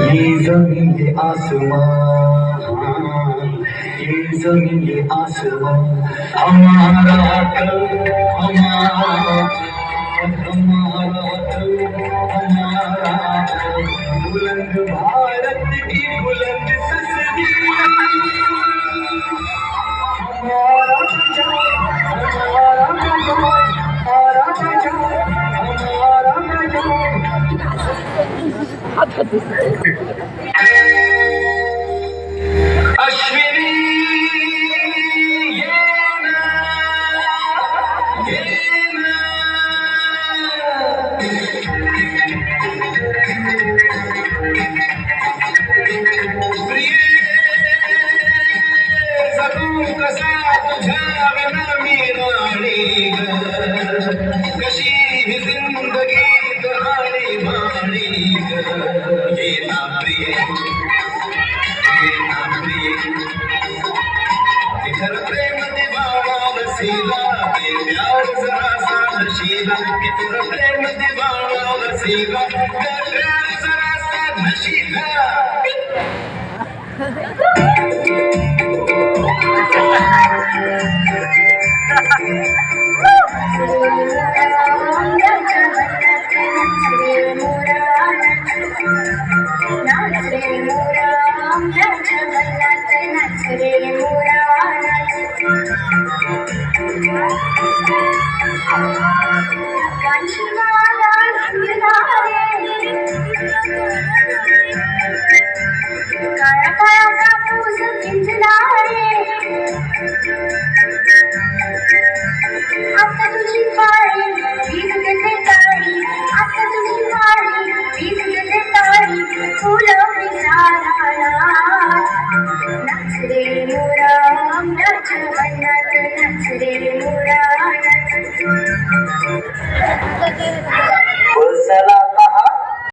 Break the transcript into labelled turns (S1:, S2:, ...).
S1: ये जमीन ये आसमां, ये जमीन ये आसमां हमारा कल, हमारा कल, हमारा बुलंद भारत की बुलंद तस्वीर हमारा बचाओ, हमारा बचाओ, हमारा बचाओ, हमारा बचाओ। अश्विनी कसा तुझ्या विना मी राणी कशी ही जिंदगी राणी माणी ये ना प्रिय, ये ना प्रिय इधर प्रेम दिवाना वसीला ये प्यार जरा सा नशीला इधर प्रेम दिवाना वसीला ये प्यार जरा सा नशीला।
S2: फूल